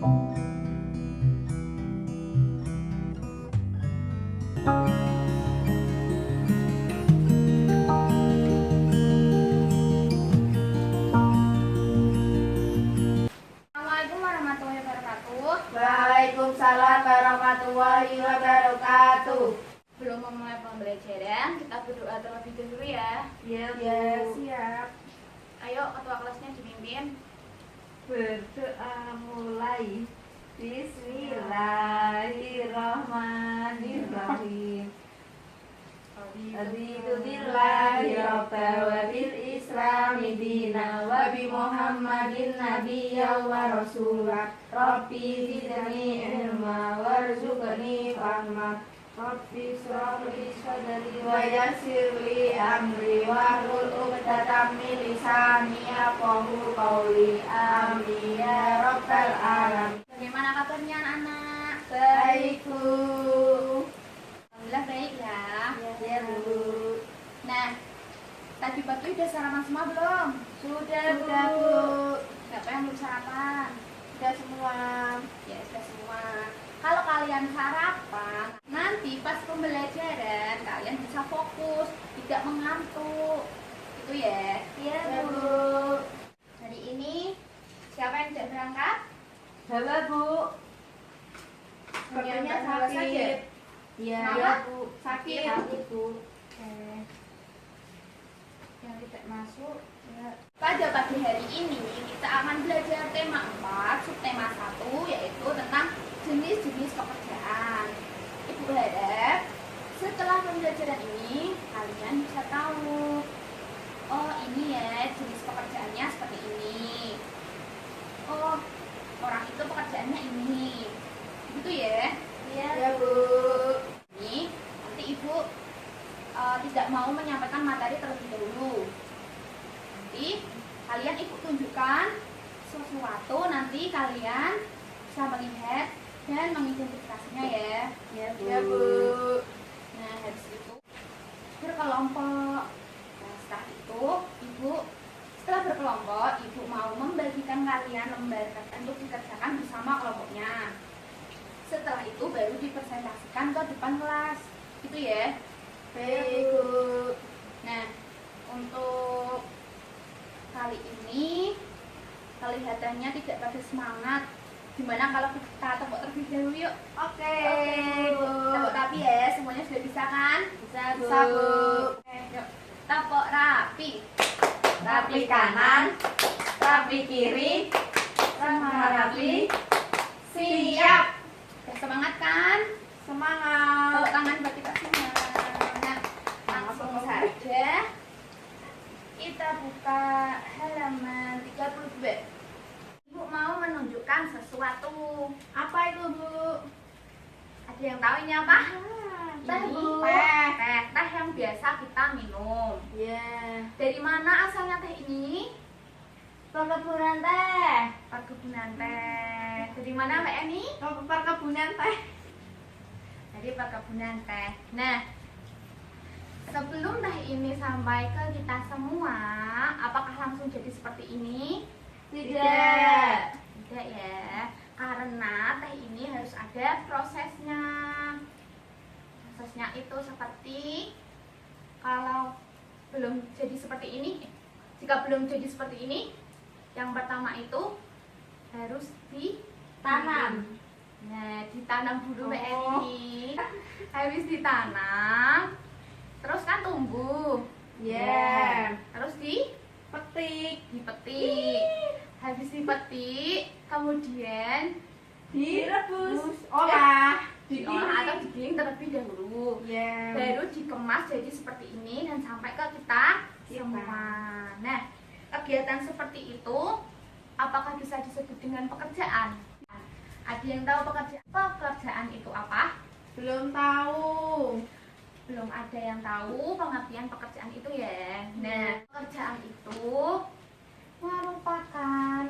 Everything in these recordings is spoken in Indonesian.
Assalamualaikum warahmatullahi wabarakatuh. Waalaikumsalam warahmatullahi wabarakatuh. Belum memulai pembelajaran, kita berdoa terlebih dahulu ya. Ya, siap. Ayo ketua kelasnya dipimpin. Berdoa mulai. Bismillahirrahmanirrahim. Raditu billahi rabban wa bil islami dina wa bi Muhammadin nabiyyan wa rasula. Rabbi zidni ilma warzuqni fahma. Rabbi shrah li sadri wa yassir li amri wahlul 'uqdatam min lisani yafqahu qawli. Amin ya rabbal alamin. Bagaimana kabarnya anak-anak? Baik, Bu. Alhamdulillah baik ya. Ya, Bu. Nah, tadi pagi udah sarapan semua belum? Sudah, Bu. Siapa yang belum sarapan? Sudah semua. Ya, sudah semua. Kalau kalian sarapan, nanti pas pembelajaran kalian bisa fokus, tidak mengantuk. Itu ya. Ya, Bu. Hari ini siapa yang tidak berangkat? Halo, Bu. Semuanya Sepertinya sakit. Iya, Kenapa? Bu. Sakit. Sakit, Bu. Yang tidak masuk ya. Pada pagi hari ini kita akan belajar tema 4, subtema 1, yaitu tentang jenis-jenis pekerjaan. Ibu harap setelah pembelajaran ini kalian bisa tahu, oh ini ya jenis pekerjaannya seperti ini, oh orang itu pekerjaannya ini, gitu ya. Ya, Bu. Ini nanti ibu tidak mau menyampaikan materi terlebih dahulu. Nanti kalian ibu tunjukkan sesuatu, nanti kalian bisa melihat dan mengidentifikasinya ya. Ya, Bu. Nah, habis itu berkelompok. Nah, setelah itu setelah berkelompok, ibu mau membagikan kalian lembar untuk dikerjakan bersama kelompoknya. Setelah itu baru dipresentasikan ke depan kelas. Itu ya. Baik, Bu. Nah, untuk kali ini kelihatannya tidak pada semangat. Gimana kalau kita tepuk terlebih dahulu yuk? Oke, Bu. Tepuk rapi ya, semuanya sudah bisa kan? Bisa, Bu. Bisa, Bu. Oke, yuk. Tepuk rapi. Rapi kanan, rapi kiri, sama rapi. Siap. Udah semangat kan? Semangat. Tepuk tangan buat kita semua. Nah, langsung saja kita buka halaman 32. Ibu mau menunjukkan sesuatu. Apa itu, Bu? Ada yang tahu ini apa? Teh, Ini Bu. teh yang biasa kita minum. Ya. Dari mana asalnya teh ini? Perkebunan teh. Perkebunan teh. Dari mana Mbak Eni? Perkebunan teh. Dari perkebunan teh. Nah, sebelum teh ini sampai ke kita semua, apakah langsung jadi seperti ini? Tidak. Tidak ya. Karena teh ini harus ada prosesnya. Prosesnya itu seperti, kalau belum jadi seperti ini, jika belum jadi seperti ini, yang pertama itu harus ditanam. Nah, ditanam dulu Mbak Eni. Habis ditanam, terus kan tumbuh. Ya. Terus Petik. dipetik. Habis dipetik, kemudian Direbus. Olah. diolah atau digiling terlebih dahulu. Ya. Baru dikemas jadi seperti ini dan sampai ke kita semua. Nah, kegiatan seperti itu apakah bisa disebut dengan pekerjaan? Ada yang tahu pekerjaan itu apa? Belum tahu. Belum ada yang tahu pengertian pekerjaan itu ya. Nah, pekerjaan itu merupakan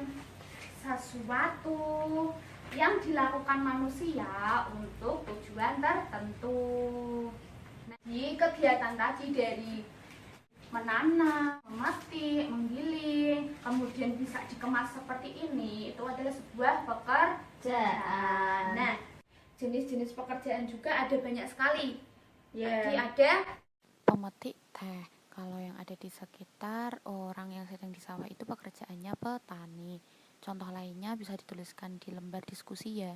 sesuatu yang dilakukan manusia untuk tujuan tertentu. Nah, di kegiatan tadi dari menanam, memetik, menggiling, kemudian bisa dikemas seperti ini, itu adalah sebuah pekerjaan. pekerjaan. Nah, jenis-jenis pekerjaan juga ada banyak sekali. Ya. Tadi ada pemetik teh. Kalau yang ada di sekitar orang yang sedang di sawah itu pekerjaannya petani. Contoh lainnya bisa dituliskan di lembar diskusi ya.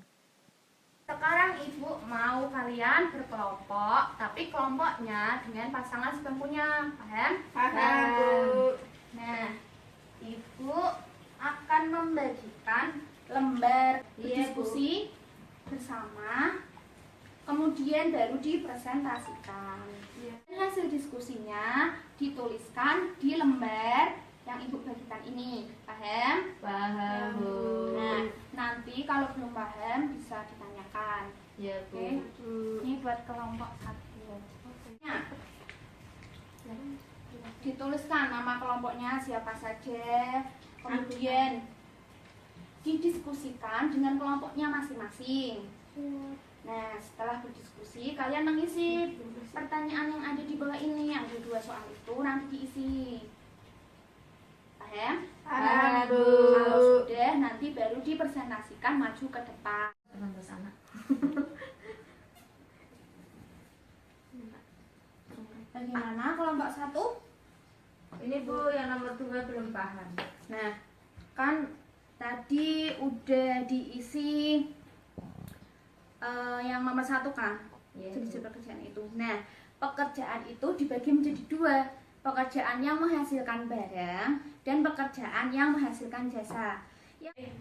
sekarang ibu mau kalian berkelompok, tapi kelompoknya dengan pasangan sebangkunya, paham? Paham, Bu. Nah, ibu akan membagikan lembar Iya, Bu. diskusi bersama, kemudian baru dipresentasikan. Dan hasil diskusinya dituliskan di lembar yang ibu bagikan ini, paham? Paham, Bu. Nah, nanti kalau belum paham bisa ditanyakan. Ya, Oke. Bu. Ini buat kelompok 1. Nah, dituliskan nama kelompoknya siapa saja, kemudian didiskusikan dengan kelompoknya masing-masing. Nah, setelah berdiskusi, kalian mengisi pertanyaan yang ada di bawah ini. Yang ada 2 soal itu nanti diisi. Paham? Paham, Bu. Kalau sudah, nanti baru dipresentasikan maju ke depan. Sampai sana. Bagaimana kelompok 1? Ini Bu, yang nomor 2 belum paham. Nah, kan tadi udah diisi yang nomor 1 kan? Iya, Jenis Bu. pekerjaan itu. Nah, pekerjaan itu dibagi menjadi 2. Pekerjaan yang menghasilkan barang dan pekerjaan yang menghasilkan jasa.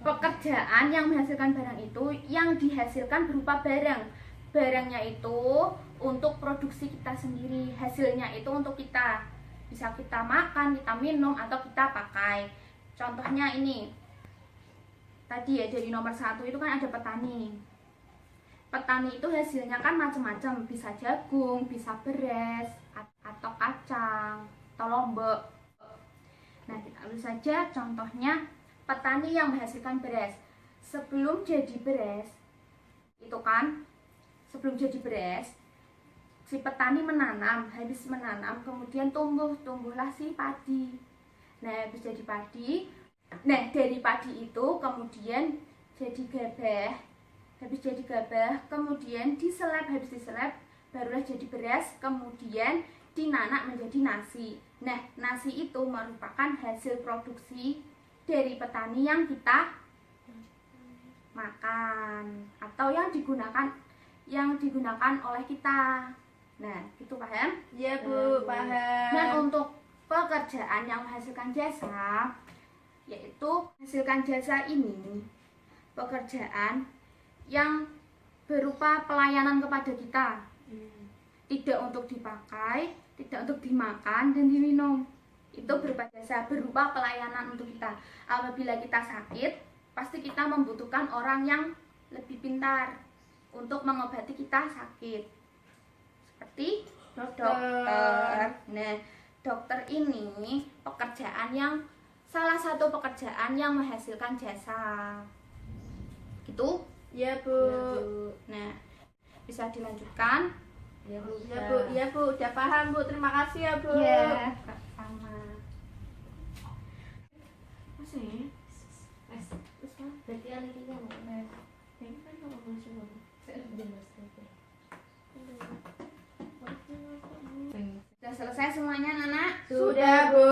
Pekerjaan yang menghasilkan barang itu yang dihasilkan berupa barang. Barangnya itu untuk produksi kita sendiri, hasilnya itu untuk kita. Bisa kita makan, kita minum, atau kita pakai. Contohnya ini. Tadi ya dari nomor 1 itu kan ada petani. Petani itu hasilnya kan macam-macam, bisa jagung, bisa beras, atau kacang, atau lombok. Nah, kita ambil saja contohnya petani yang menghasilkan beras. Sebelum jadi beras, itu kan, sebelum jadi beras, si petani menanam, habis menanam, kemudian tumbuhlah si padi. Nah, habis jadi padi, nah dari padi itu kemudian jadi gabah. Habis jadi gabah, kemudian diseleb, habis diseleb barulah jadi beras, kemudian dinanak menjadi nasi. Nah, nasi itu merupakan hasil produksi dari petani yang kita makan atau yang digunakan oleh kita. Nah, itu paham? Iya, Bu, paham. Dan untuk pekerjaan yang menghasilkan jasa, yaitu menghasilkan jasa ini pekerjaan yang berupa pelayanan kepada kita, tidak untuk dipakai, tidak untuk dimakan dan diminum. Itu berupa jasa, berupa pelayanan untuk kita. Apabila kita sakit, pasti kita membutuhkan orang yang lebih pintar untuk mengobati kita sakit, seperti dokter. Nah, dokter ini salah satu pekerjaan yang menghasilkan jasa. Gitu. Iya, Bu. Nah, bisa dilanjutkan. Iya, Bu. Iya, Bu. Iya, Bu. Udah paham, Bu. Terima kasih ya, Bu. Iya, sama. Masih? Berarti alih-alih kamu. Ini kan kalau masuk. Sudah selesai semuanya, anak? Sudah, Bu.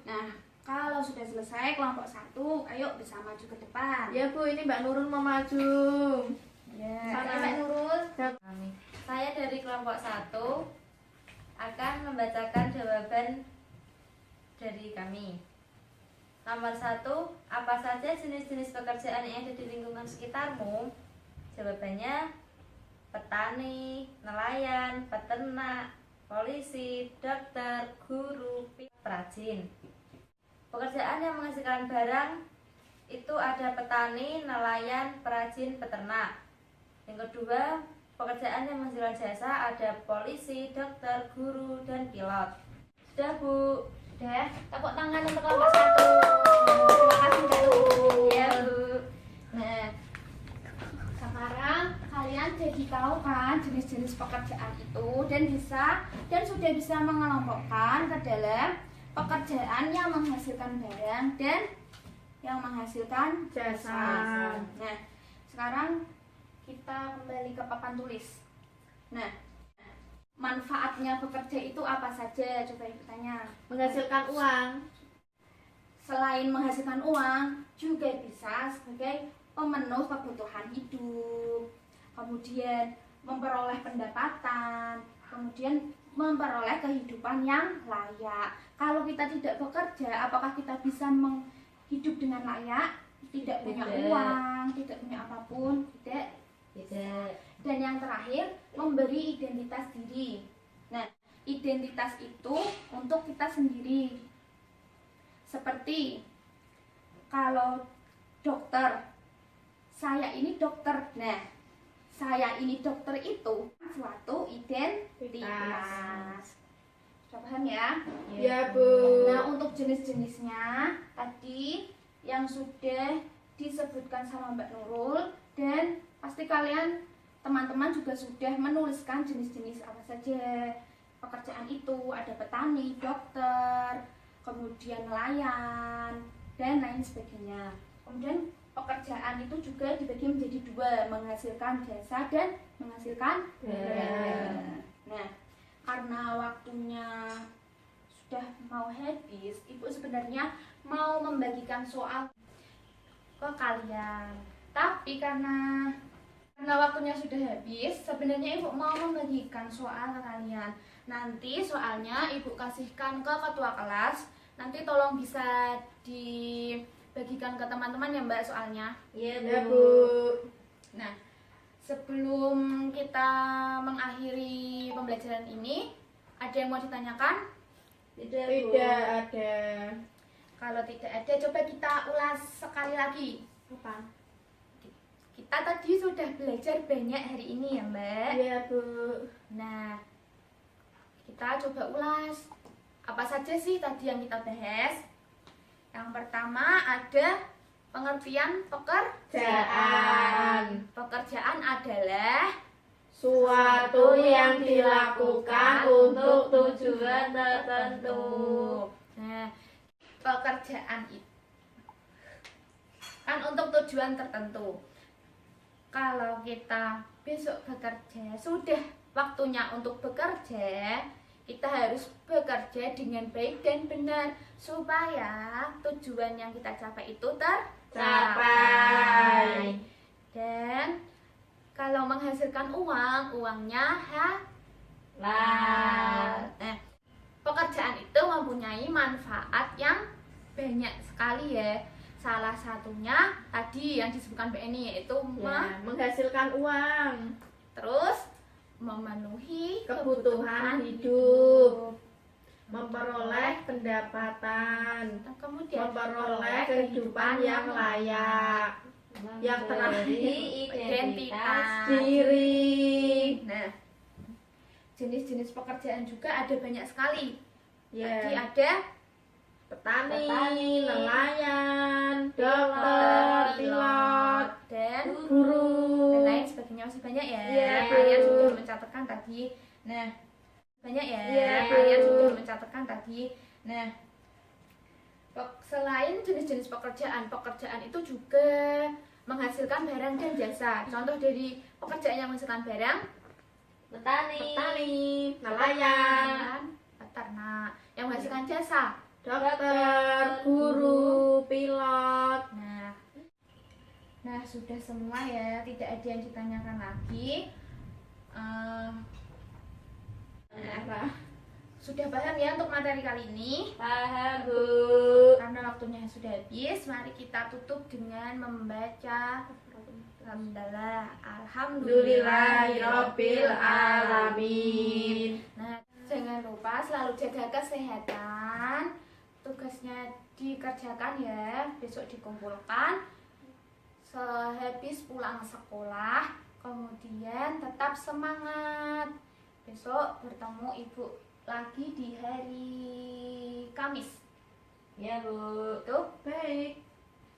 Nah, kalau sudah selesai kelompok 1, ayo bisa maju ke depan. Ya, Bu. Ini Mbak Nurul mau maju. Ya. Sana. Mbak Nurul. Saya dari kelompok 1 akan membacakan jawaban dari kami. Nomor 1, apa saja jenis-jenis pekerjaan yang ada di lingkungan sekitarmu? Jawabannya petani, nelayan, peternak, polisi, dokter, guru, perajin. Pekerjaan yang menghasilkan barang itu ada petani, nelayan, perajin, peternak. Yang kedua, pekerjaan yang menghasilkan jasa ada polisi, dokter, guru, dan pilot. Sudah, Bu. Sudah, tepuk tangan untuk kelompok 1. Terima kasih, Mbak Nurul. Ya, Bu. Nah, sekarang kalian jadi tahu kan jenis-jenis pekerjaan itu dan sudah bisa mengelompokkan ke dalam pekerjaan yang menghasilkan barang dan yang menghasilkan Jasa. Nah, Sekarang kita kembali ke papan tulis. Nah, manfaatnya bekerja itu apa saja? Coba ibu tanya. Menghasilkan uang. Selain menghasilkan uang, juga bisa sebagai pemenuh kebutuhan hidup, kemudian memperoleh pendapatan, kemudian memperoleh kehidupan yang layak. Kalau kita tidak bekerja, apakah kita bisa hidup dengan layak? Tidak punya uang, tidak punya apapun, tidak. Dan yang terakhir, memberi identitas diri. Nah, identitas itu untuk kita sendiri. Seperti kalau dokter, saya ini dokter. Nah, saya ini dokter itu suatu identitas. Sudah paham ya? Ya, Bu. Nah, untuk jenis-jenisnya tadi yang sudah disebutkan sama Mbak Nurul, dan pasti kalian teman-teman juga sudah menuliskan jenis-jenis apa saja pekerjaan itu. Ada petani, dokter, kemudian nelayan, dan lain sebagainya. Kemudian pekerjaan itu juga dibagi menjadi dua, menghasilkan jasa dan menghasilkan barang. Nah, karena waktunya sudah mau habis, Ibu sebenarnya mau membagikan soal ke kalian. Tapi karena waktunya sudah habis, sebenarnya Ibu mau membagikan soal ke kalian. Nanti soalnya Ibu kasihkan ke ketua kelas. Nanti tolong bisa dibagikan ke teman-teman ya Mbak soalnya. Iya, Bu. Nah, sebelum kita mengakhiri pembelajaran ini, ada yang mau ditanyakan? Tidak ada. Kalau tidak ada, coba kita ulas sekali lagi. Apa? Kita tadi sudah belajar banyak hari ini ya Mbak. Iya, Bu. Nah, kita coba ulas. Apa saja sih tadi yang kita bahas? Yang pertama ada pengertian pekerjaan. Pekerjaan adalah Suatu yang dilakukan untuk tujuan tertentu. Nah, pekerjaan itu kan untuk tujuan tertentu. Kalau kita besok bekerja, sudah waktunya untuk bekerja, kita harus bekerja dengan baik dan benar supaya tujuan yang kita capai itu tercapai. Dan kalau menghasilkan uang, uangnya halal. Nah, pekerjaan itu mempunyai manfaat yang banyak sekali ya. Salah satunya tadi yang disebutkan Mbak Eni, yaitu menghasilkan uang. terus memenuhi Kebutuhan hidup. Memperoleh pendapatan. kemudian Memperoleh kehidupan yang layak. Yang terakhir, identitas diri. Nah, jenis-jenis pekerjaan juga ada banyak sekali. Tadi Ya, ada petani, nelayan, dokter, pilot, dan guru. lain sebagainya, masih banyak ya. Iya, Kalian Bu. sudah mencatatkan tadi. Nah, banyak ya. Iya, Kalian Bu. sudah mencatatkan tadi. Nah, selain jenis-jenis pekerjaan itu juga menghasilkan barang dan jasa. Contoh dari pekerjaan yang menghasilkan barang, Petani, nelayan, peternak. Yang menghasilkan jasa, dokter, guru, pilot. Nah, sudah semua ya, tidak ada yang ditanyakan lagi. Sudah paham ya untuk materi kali ini? Paham, Bu. Karena waktunya sudah habis, mari kita tutup dengan membaca Alhamdulillahirabbil alamin. Nah, jangan lupa selalu jaga kesehatan. Tugasnya dikerjakan ya, besok dikumpulkan sehabis pulang sekolah. Kemudian tetap semangat. Besok bertemu Ibu lagi di hari Kamis. Ya, Bu. Tuh, Baik.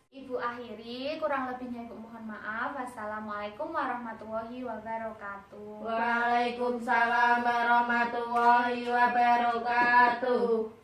Ibu akhiri, kurang lebihnya Ibu mohon maaf. Wassalamualaikum warahmatullahi wabarakatuh. Waalaikumsalam warahmatullahi wabarakatuh.